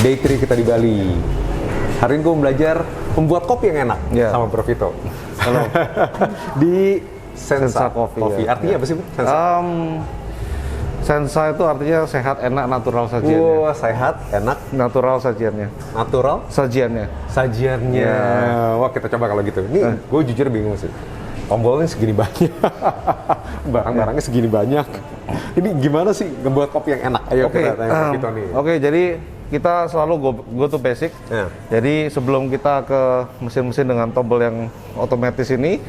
Day 3 kita di Bali. Hari ini gue belajar membuat kopi yang enak sama Bro Vito. Halo. Di Sensa Coffee. Ya. Artinya apa sih, Bu? Sensa? Sensa itu artinya sehat, enak, natural sajiannya. Wah, sehat, enak, Natural sajiannya. natural Sajiannya. sajiannya. Ya. Wah, kita coba kalau gitu. Ini gue jujur bingung sih. Tombolnya segini banyak, barang-barangnya segini banyak. Ini gimana sih ngebuat kopi yang enak? Ayo kita tanya Bro Vito nih. Oke, jadi kita selalu go to basic. Ya. Jadi sebelum kita ke mesin-mesin dengan tombol yang otomatis ini,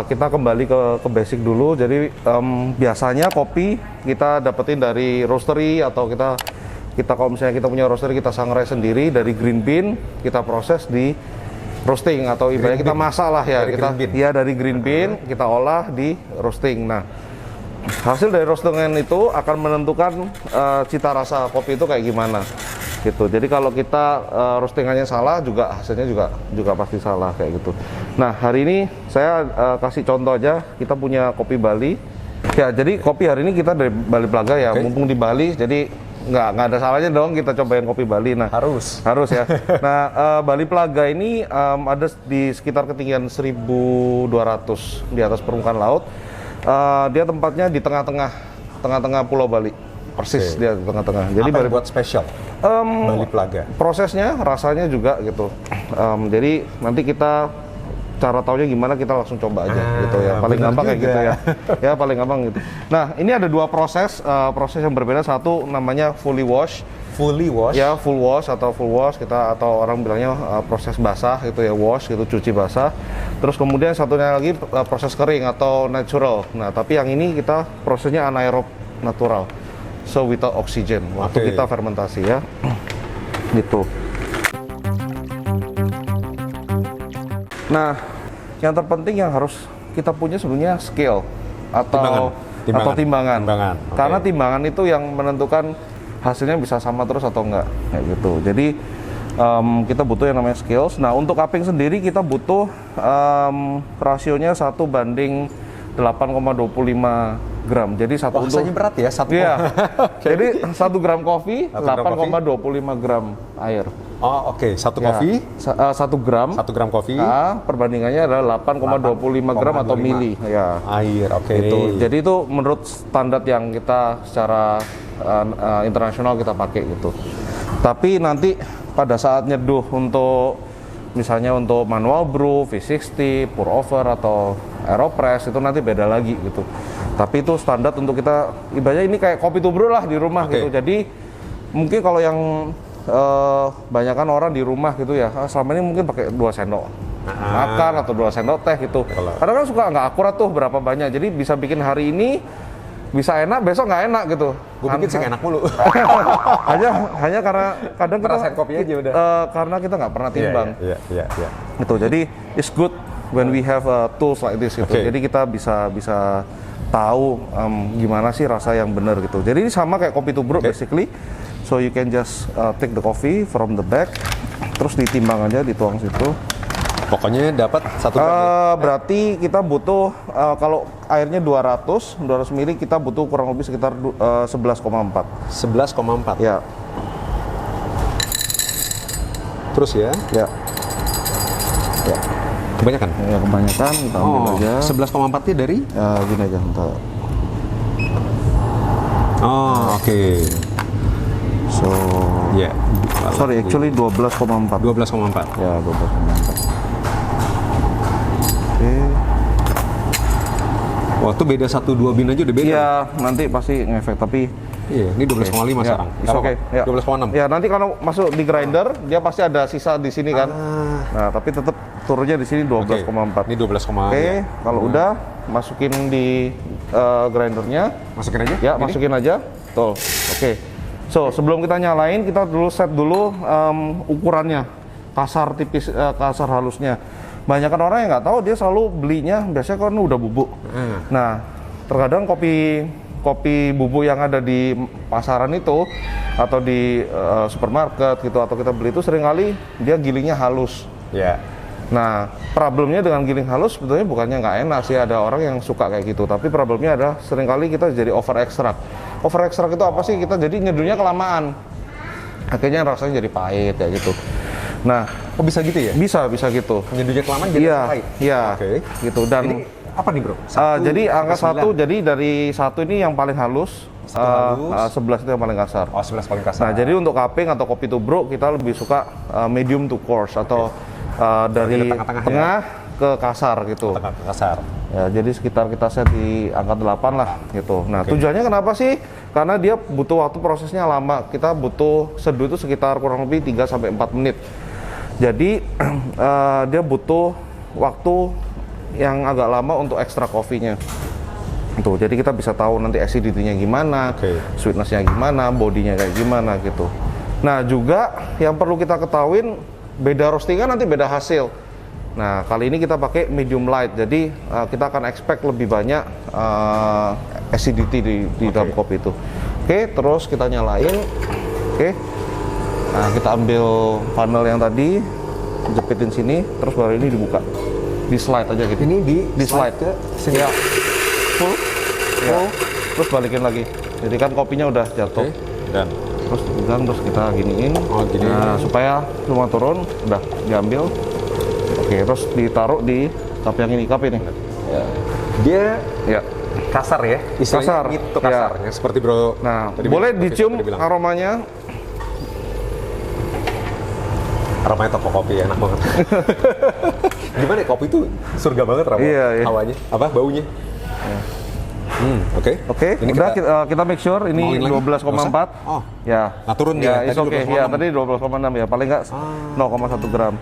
kita kembali ke basic dulu. Jadi biasanya kopi kita dapetin dari roastery atau kita kalau misalnya kita punya roastery, kita sangrai sendiri dari green bean, kita proses di roasting atau ibaratnya kita masak lah ya. Dari green bean kita olah di roasting. Nah, hasil dari roastingan itu akan menentukan cita rasa kopi itu kayak gimana gitu. Jadi kalau kita roastingannya salah juga hasilnya juga pasti salah kayak gitu. Nah, hari ini saya kasih contoh aja. Kita punya kopi Bali. Ya, jadi kopi hari ini kita dari Bali Plaga ya. Mumpung di Bali, jadi nggak ada salahnya dong kita cobain kopi Bali. Nah, harus ya. Nah, Bali Plaga ini ada di sekitar ketinggian 1.200 di atas permukaan laut. Dia tempatnya di tengah-tengah Pulau Bali, persis dia di tengah-tengah. Jadi Apa yang buat spesial Bali Plaga? Prosesnya, rasanya juga gitu. Jadi nanti kita cara taunya gimana, kita langsung coba aja gitu ya. Paling gampang kayak gitu ya. Ya paling gampang gitu. Nah, ini ada dua proses yang berbeda. Satu namanya fully wash. Fully wash? Ya, full wash atau full wash kita atau orang bilangnya proses basah gitu ya, wash gitu, cuci basah. Terus kemudian satunya lagi proses kering atau natural. Nah, tapi yang ini kita prosesnya anaerob natural. So without oxygen waktu kita fermentasi ya. Gitu. Nah, yang terpenting yang harus kita punya sebenarnya skill atau timbangan. Karena timbangan itu yang menentukan hasilnya bisa sama terus atau enggak kayak gitu. Jadi kita butuh yang namanya skills. Nah, untuk cupping sendiri kita butuh rasionya 1:8,25 gram. Jadi Rasanya berat ya, satu. Iya. Jadi 1 gram kopi 8,25 gram air. Oh, oke. Satu kopi 1 gram. 1 gram kopi. Perbandingannya adalah 8,25 gram atau mili ya. Air, oke. Gitu. Jadi itu menurut standar yang kita secara internasional kita pakai gitu. Tapi nanti pada saat nyeduh untuk misalnya untuk manual brew, V60, pour over atau aeropress itu nanti beda lagi gitu. Tapi itu standar untuk kita ibaratnya ini kayak kopi tubruk lah di rumah gitu. Jadi mungkin kalau yang banyakan orang di rumah gitu ya, selama ini mungkin pakai 2 sendok makan atau 2 sendok teh gitu. Karena kan suka nggak akurat tuh berapa banyak. Jadi bisa bikin hari ini bisa enak, besok nggak enak gitu. Gue bikin sih enak mulu. hanya karena kadang kita rasain kopi aja udah. Karena kita nggak pernah timbang. Iya. Gitu. Jadi it's good when we have tools like this gitu. Jadi kita bisa tahu gimana sih rasa yang benar gitu. Jadi ini sama kayak kopi tubruk basically. So you can just take the coffee from the bag, terus ditimbang aja, dituang situ. Pokoknya dapat 1 gram. Berarti kita butuh kalau airnya 200 ml kita butuh kurang lebih sekitar 11,4. 11,4. Ya. Terus ya? Ya. Kebanyakan? Ya kebanyakan kita ambil aja. 11,4-nya dari? Gini aja bentar. Oh, oke. So, ya. sorry, actually 12,4. 12,4. Ya, 12,4. Oke. Waktu beda 1-2 bin aja udah beda. Iya, nanti pasti ngefek, tapi iya, ini 12,5 sekarang. Oke, ya. 12,6. Ya, nanti kalau masuk di grinder, dia pasti ada sisa di sini kan. Nah, tapi tetap turunnya di sini 12,4. Ini 12,5. Oke, kalau udah masukin di grindernya. Masukin aja? Ya, masukin aja. Tuh. Oke. So, sebelum kita nyalain, kita dulu set dulu ukurannya. Kasar tipis, kasar halusnya. Banyakan orang yang nggak tahu, dia selalu belinya biasanya kan udah bubuk. Nah, terkadang kopi bubuk yang ada di pasaran itu atau di supermarket gitu atau kita beli itu seringkali dia gilingnya halus. Ya. Nah, problemnya dengan giling halus sebetulnya bukannya nggak enak sih, ada orang yang suka kayak gitu. Tapi problemnya adalah seringkali kita jadi over extract. Over extract itu apa sih? Kita jadi nyeduhnya kelamaan. akhirnya rasanya jadi pahit kayak gitu. Nah, Oh bisa gitu ya? bisa gitu. Menyeduhnya kelamaan jadi Iya, pahit? iya, Oke. gitu. Dan Ini apa nih bro? jadi angka sampai 1, jadi dari 1 ini yang paling halus, Satu halus. 11 itu yang paling kasar. Oh 11 paling kasar. Nah, jadi untuk cupping atau kopi tubruk kita lebih suka medium to coarse atau dari Berarti tengah-tengah tengah ke kasar gitu. Tengah kasar. Ya, jadi sekitar kita set di angka 8 lah gitu. Nah, tujuannya kenapa sih? Karena dia butuh waktu prosesnya lama. Kita butuh seduh itu sekitar kurang lebih 3 sampai 4 menit. Jadi dia butuh waktu yang agak lama untuk ekstra kopinya. Tuh, jadi kita bisa tahu nanti acidity-nya gimana, sweetness-nya gimana, bodinya kayak gimana gitu. Nah, juga yang perlu kita ketahuin beda roastingan nanti beda hasil. Nah, kali ini kita pakai medium light, jadi kita akan expect lebih banyak acidity di dalam kopi itu. Oke, terus kita nyalain. Oke. Nah, kita ambil funnel yang tadi, jepitin sini, terus baru ini dibuka. Di slide aja gitu. Ini di slide ke sini. Ya. Full. Terus balikin lagi. Jadi kan kopinya udah jatuh. Dan Terus pegang, terus kita giniin. Oh, gini. Nah, supaya semua turun, udah diambil. Oke, terus ditaruh di cup yang ini, cup ini. Ya. dia Ya. kasar ya? Istilahnya Kasar. itu kasar. Ya. Ya, seperti bro. Nah, tadi boleh bilang, dicium tadi bilang. aromanya. Aromanya toko kopi enak banget. Gimana ya, kopi itu surga banget aromanya. Iya. Hawanya, apa baunya? Oke. Oke, Ini udah kita make sure ini Mauin lagi? 12,4. Oh. Ya. Nah, turun ya, dia. it's Tadi okay. 12,6. Ya, tadi 12,6 ya, paling nggak 0,1 gram.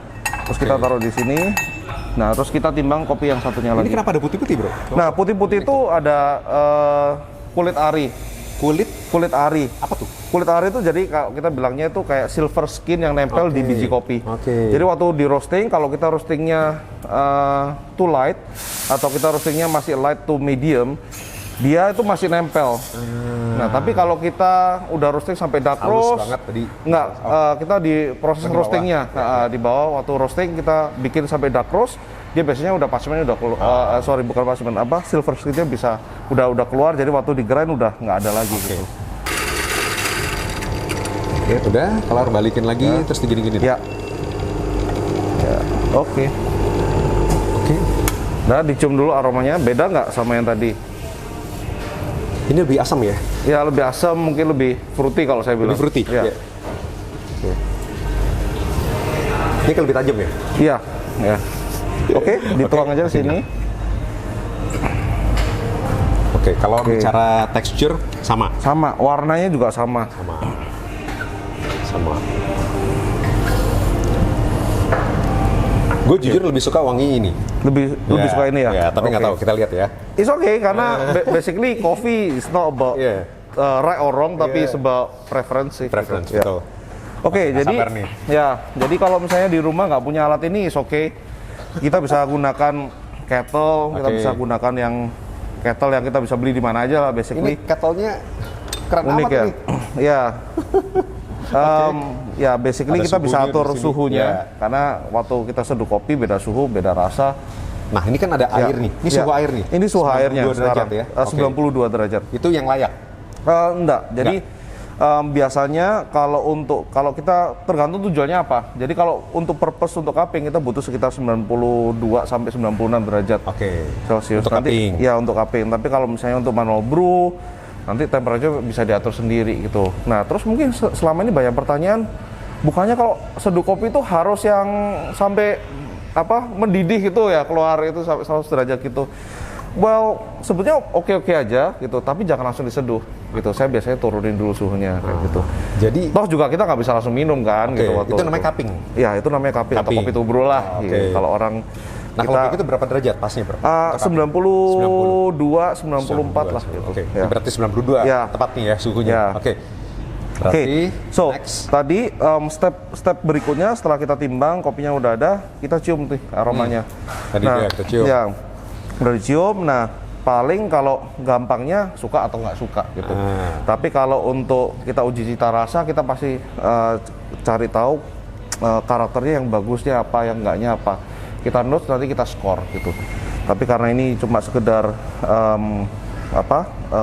Terus kita taruh di sini. Nah, terus kita timbang kopi yang satunya Ini lagi. kenapa ada putih-putih bro? Nah, putih-putih itu ada kulit ari. Kulit ari. Apa tuh? Kulit ari itu jadi kita bilangnya itu kayak silver skin yang nempel di biji kopi. Jadi waktu di roasting, kalau kita roastingnya too light atau kita roastingnya masih light to medium, dia itu masih nempel. Nah, tapi kalau kita udah roasting sampai dark Halus roast, banget tadi. enggak, kita di proses di bawah. roastingnya, di bawah waktu roasting kita bikin sampai dark roast, dia biasanya udah parchmentnya udah keluar, bukan parchment, silver skinnya bisa udah keluar, jadi waktu di grind udah nggak ada lagi gitu. Oke, udah, kelar balikin lagi, terus digini-gini. Ya. Ya, oke. Oke. Nah, dicium dulu aromanya, beda nggak sama yang tadi? Ini lebih asam ya? Ya, lebih asam, mungkin lebih fruity kalau saya bilang. Lebih fruity? Ya. Iya. Oke. Ini kan lebih tajam ya? Iya. Ya. Oke, dituang aja ke sini. Oke, kalau bicara tekstur sama? Sama, warnanya juga sama. Sama. Gue jujur lebih suka wangi ini. Lebih suka ini ya? Ya, tapi nggak tahu, kita lihat ya. It's okay, karena basically coffee is not about right or wrong, tapi it's about preference sih. Preference, gitu. betul. Oke, Nggak jadi sabar nih. jadi kalau misalnya di rumah nggak punya alat ini, it's okay. Kita bisa gunakan kettle, kita bisa gunakan yang kettle yang kita bisa beli di mana aja lah, basically. Ini kettle-nya keren Unik amat ya. nih. Ya. Ya, basically Ada kita bisa suhunya atur di sini. suhunya, Ya. karena waktu kita seduh kopi beda suhu, beda rasa. Nah, ini kan ada air nih. Ini suhu air nih. Ini suhu airnya 92 derajat sekarang. ya. 92 derajat. Itu yang layak. Enggak. Jadi biasanya kalau kita tergantung tujuannya apa. Jadi kalau untuk purpose untuk cupping kita butuh sekitar 92 sampai 96 derajat Celcius. Untuk nanti cupping. ya untuk cupping. Tapi kalau misalnya untuk manual brew nanti temperature bisa diatur sendiri gitu. Nah, terus mungkin selama ini banyak pertanyaan, bukannya kalau seduh kopi itu harus yang sampai mendidih gitu ya, keluar itu sampai 100 derajat gitu. Well, sebetulnya oke-oke aja gitu, tapi jangan langsung diseduh gitu. Saya biasanya turunin dulu suhunya kayak gitu. Jadi Toh juga kita nggak bisa langsung minum kan gitu waktu itu namanya cupping. Ya, itu namanya cupping atau kopi tubruk lah. Gitu. Kalau orang Nah, kalau itu berapa derajat pasnya, Bro? 92, 94 lah gitu. Oke, Ya. berarti 92 Ya. tepat nih ya suhunya. Ya. Oke. Oke, Berarti so next. tadi step berikutnya setelah kita timbang kopinya udah ada, kita cium tuh aromanya. Tadi dia kita cium. Ya, udah dicium. Nah, paling kalau gampangnya suka atau nggak suka gitu. Tapi kalau untuk kita uji cita rasa, kita pasti cari tahu karakternya yang bagusnya apa, yang enggaknya apa. Kita notes nanti kita skor gitu. Tapi karena ini cuma sekedar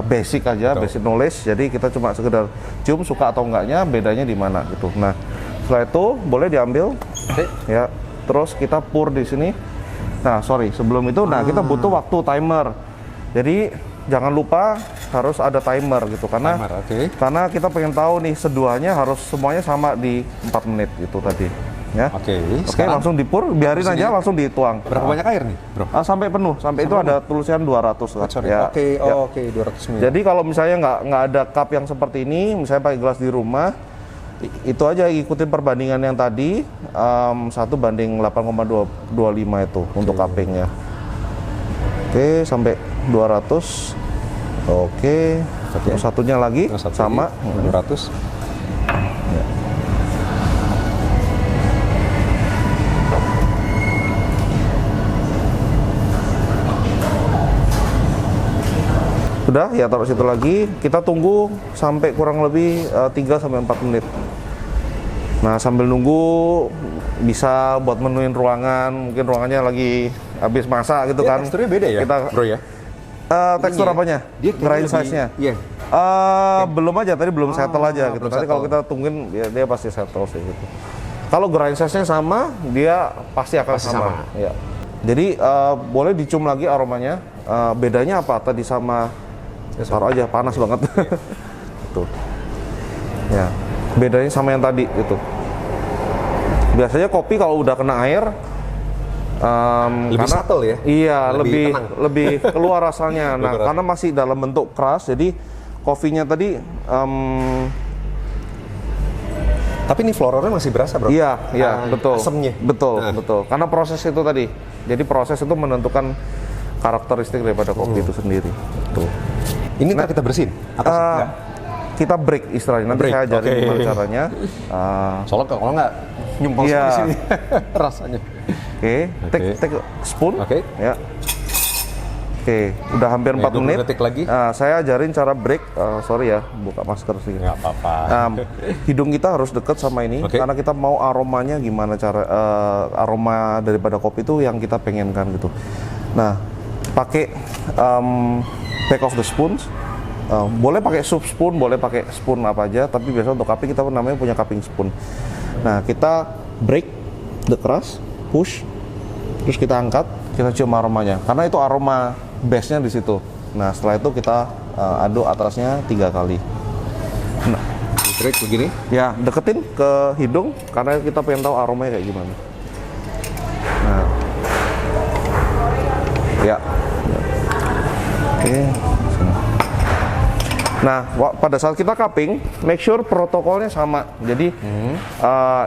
basic aja, basic knowledge. Jadi kita cuma sekedar cium suka atau enggaknya, bedanya di mana gitu. Nah, setelah itu boleh diambil, ya. Terus kita pour di sini. Nah, sorry, sebelum itu, nah kita butuh waktu timer. Jadi jangan lupa harus ada timer gitu, karena karena kita pengen tahu nih seduhannya harus semuanya sama di 4 menit itu tadi. Ya. Oke, langsung dipur, biarin aja langsung dituang. Berapa banyak air nih, Bro? Sampai penuh, sampai itu ada tulisan 200 kan. Ya. Oke, 200 ml. Jadi kalau misalnya nggak ada cup yang seperti ini, misalnya pakai gelas di rumah, itu aja ikutin perbandingan yang tadi, 1 banding 8,25 itu untuk cuppingnya. Oke, sampai 200. Oke, satunya lagi sama 200. Udah, ya taruh situ lagi. Kita tunggu sampai kurang lebih 3-4 menit. Nah, sambil nunggu bisa buat menuin ruangan, mungkin ruangannya lagi habis masak gitu kan. Teksturnya beda ya, kita, Bro ya? Tekstur apanya? Dia grind size-nya? Iya. Belum aja, tadi belum settle aja gitu. Nanti kalau kita tungguin, dia pasti settle sih gitu. Kalau grind size-nya sama, dia pasti akan sama. Ya. Jadi boleh dicium lagi aromanya. Bedanya apa? Tadi sama taruh aja, panas banget. Tuh. Ya. Bedanya sama yang tadi gitu. Biasanya kopi kalau udah kena air lebih subtle ya? Iya, lebih keluar rasanya. Nah, karena masih dalam bentuk keras, jadi kopinya tadi tapi ini floralnya masih berasa, Bro? Iya, betul. Asemnya. Betul. Karena proses itu tadi. Jadi proses itu menentukan karakteristik daripada kopi itu sendiri. Tuh. Ini kita bersihin atasnya? Kita break istilahnya. Nanti saya ajarin gimana caranya. Soalnya kalau nggak nyumpal di sini rasanya. Take spoon. Ya. Udah hampir 4 menit. Detik lagi. Saya ajarin cara break. Sorry ya, buka masker sih. Nggak apa-apa. Hidung kita harus deket sama ini, karena kita mau aromanya gimana aroma daripada kopi itu yang kita pengenkan gitu. Nah, pakai back of the spoon. Boleh pakai soup spoon, boleh pakai spoon apa aja, tapi biasa untuk cupping kita namanya punya cupping spoon. Nah, kita break the crust, push, terus kita angkat, kita cium aromanya, karena itu aroma base-nya di situ. Nah, setelah itu kita aduk atasnya 3 kali. Nah, break begini? Ya, deketin ke hidung, karena kita pengen tahu aromanya kayak gimana. Nah, ya. Nah, pada saat kita cupping, make sure protokolnya sama. Jadi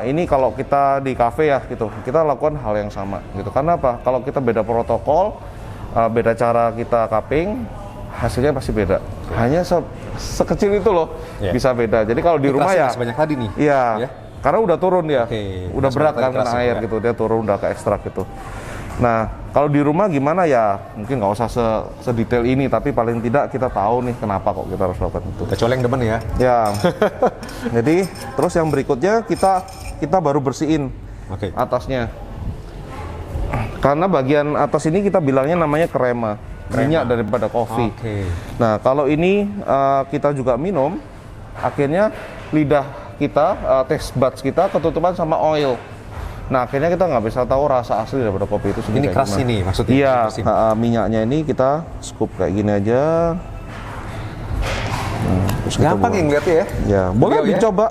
ini kalau kita di cafe ya gitu, kita lakukan hal yang sama gitu. Karena apa? Kalau kita beda protokol, beda cara kita cupping, hasilnya pasti beda. Hanya sekecil itu loh bisa beda. Jadi kalau di rumah ya sebanyak tadi nih. Iya. Karena udah turun ya. Udah berat kan kena air gitu, dia turun udah ke ekstrak gitu. Nah, kalau di rumah gimana ya? Mungkin nggak usah sedetail ini, tapi paling tidak kita tahu nih kenapa kok kita harus lakukan itu. Kecuali yang demen ya. Ya. Jadi terus yang berikutnya kita baru bersihin atasnya. Karena bagian atas ini kita bilangnya namanya krema. Minyak daripada kopi. Nah, kalau ini kita juga minum, akhirnya lidah kita, taste buds kita ketutupan sama oil. Nah, akhirnya kita nggak bisa tahu rasa asli daripada kopi itu sendiri. Ini keras ini maksudnya? Iya, minyaknya ini kita scoop kayak gini aja. Gampang yang ngeliatnya ya? Ya, boleh dicoba.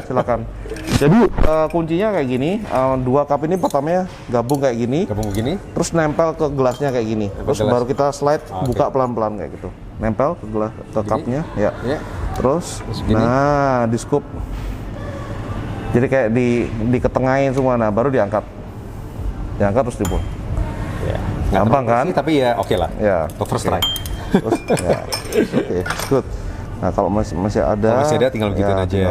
Silakan. Jadi kuncinya kayak gini, 2 cup ini pertamanya gabung kayak gini. Gabung begini. Terus nempel ke gelasnya kayak gini. Terus baru kita slide, buka pelan-pelan kayak gitu. Nempel ke gelas, ke cupnya. Ya. Terus nah di scoop. Jadi kayak diketengahin semua, nah baru diangkat. Diangkat terus dibuang. Ya. Gampang kan? Tapi ya oke lah. Ya. First try. Terus, ya. Good. Nah, kalau masih ada, tinggal begituin aja.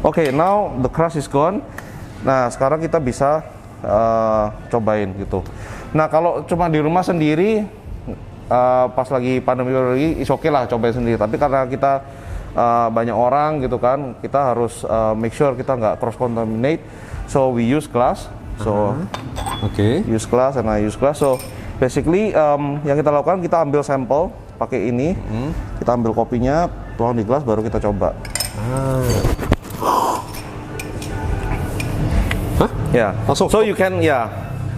Oke, now the crust is gone. Nah, sekarang kita bisa cobain gitu. Nah, kalau cuma di rumah sendiri, pas lagi pandemi lagi, is okay lah cobain sendiri. Tapi karena kita banyak orang gitu kan, kita harus make sure kita nggak cross contaminate. So we use glass. So use glass and I use glass. So basically yang kita lakukan, kita ambil sampel pakai ini. Kita ambil kopinya, tuang di gelas, baru kita coba. Hah? Ya, Langsung? so you can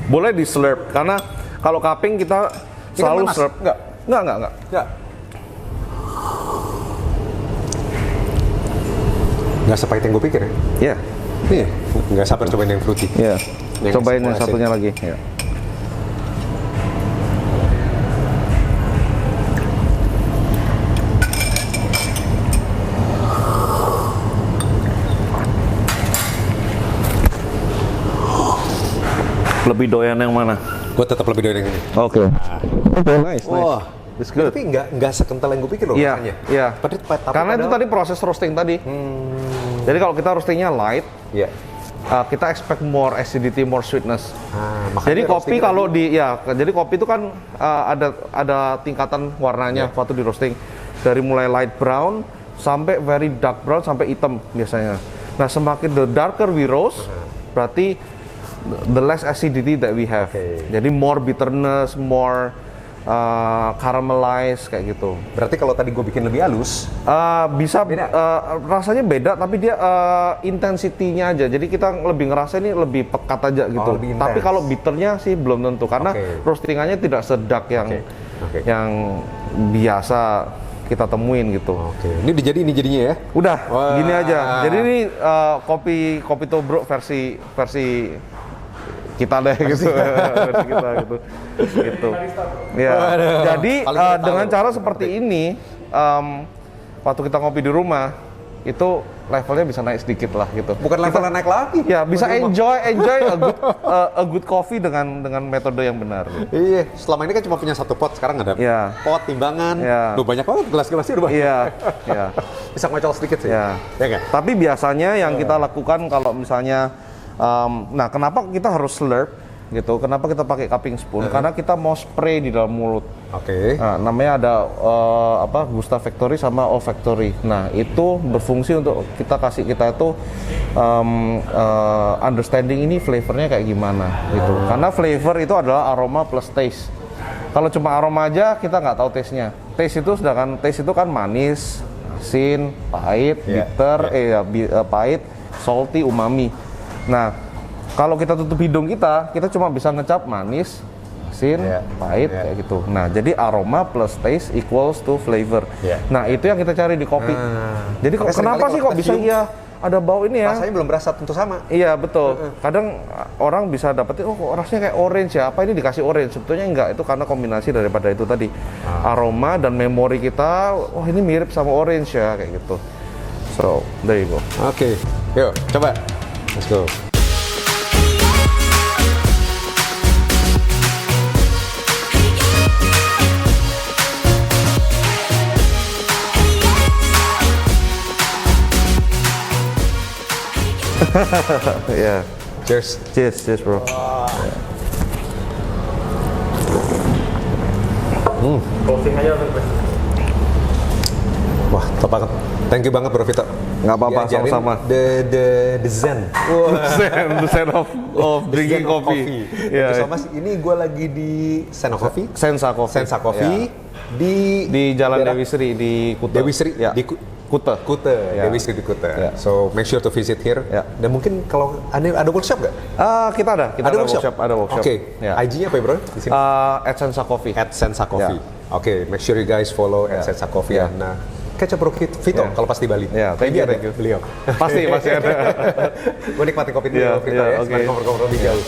boleh di slurp karena kalau cupping kita selalu panas? slurp. Enggak. Enggak. Nggak sepahit yang gue pikir ya. Ya, Iya. Nggak sabar cobain yang fruity. ya. Yang Cobain yang asin. satunya lagi. Ya. Lebih doyan yang mana? Gue tetap lebih doyan yang ini. Oke. Nice. Wah, It's good. tapi nggak sekental yang gue pikir loh Iya, rasanya. iya. Karena itu padahal- tadi proses roasting tadi. Jadi kalau kita roastingnya light, Iya. kita expect more acidity, more sweetness. Makanya Jadi kopi roasting kalau jadi kopi itu kan ada tingkatan warnanya waktu di roasting. Dari mulai light brown sampai very dark brown sampai hitam biasanya. Nah, semakin the darker we roast, berarti the less acidity that we have. Jadi more bitterness, more caramelized kayak gitu. Berarti kalau tadi gue bikin lebih halus, Bisa Beda? rasanya beda, tapi dia intensitinya aja. Jadi kita lebih ngerasa ini lebih pekat aja gitu. lebih intens. Tapi kalau bitternya sih belum tentu karena roastingannya tidak sedak yang Oke. yang biasa kita temuin gitu. oke. Ini jadinya ya. Udah, Wah. gini aja. Jadi ini kopi Tobruk versi kita deh gitu. Versi kita gitu. Ya. Waduh. Jadi Paling kita dengan tahu. cara seperti ini waktu kita ngopi di rumah itu levelnya bisa naik sedikit lah gitu. Bukan levelnya naik lagi. Ya, bisa enjoy a good coffee dengan metode yang benar. Iya, selama ini kan cuma punya satu pot, sekarang ada Iya. pot, timbangan. Iya. Loh, banyak banget gelas-gelasnya udah banyak. Iya, iya. Bisa ngocol sedikit sih. Ya. Ya nggak? Tapi biasanya yang kita lakukan kalau misalnya, nah kenapa kita harus slurp gitu? Kenapa kita pakai cupping spoon? Karena kita mau spray di dalam mulut. Oke. Nah, namanya ada gustafactory sama olfactory. Nah, itu berfungsi untuk kita itu understanding ini flavornya kayak gimana gitu. Karena flavor itu adalah aroma plus taste. Kalau cuma aroma aja kita nggak tahu taste-nya. Taste itu kan manis, asin, pahit, bitter, pahit, salty, umami. Nah, kalau kita tutup hidung kita cuma bisa ngecap manis, asin, pahit, kayak gitu. Nah, jadi aroma plus taste equals to flavor. Nah, itu yang kita cari di kopi. Jadi Makanya kenapa seringkali sih kalau kok kita bisa ada bau ini ya? Rasanya belum berasa tentu sama. Iya, betul. Kadang orang bisa dapetin, oh kok rasanya kayak orange ya, apa ini dikasih orange? Sebetulnya enggak, itu karena kombinasi daripada itu tadi. Aroma dan memori kita, oh ini mirip sama orange ya, kayak gitu. So, there you go. Oke, yuk coba. Let's go. Ya. Cheers. Cheers bro. Wah, top banget. Thank you banget Bro Vito. Nggak apa-apa, Diajarin sama-sama. The zen. The sense of drinking Zen of coffee. Ya. Iya. Sama ini gue lagi di Sensa Coffee. Sensa Coffee. Sensa Coffee Di Jalan daerah Dewi Sri di Kuta. Dewi Sri Ya. di Kuta. Kuta, Ya. Dewi Sri di Kuta. Ya. So make sure to visit here. Ya. Dan mungkin kalau ada workshop nggak? Kita ada Ada workshop. Oke. Ya. IG-nya apa ya Bro? Di sini. At Sensa Coffee. At Sensa Coffee. Oke, make sure you guys follow at Sensa Coffee. Ya. Nah, catch up Bro Vito Ya. kalau pas di Bali. Ya, thank Maybe you, ada thank you. beliau. Pasti ada. Gue nikmatin kopi dulu Ya, Bro Vito ya, ya. oke. Sampai ngobrol-ngobrol lebih jauh.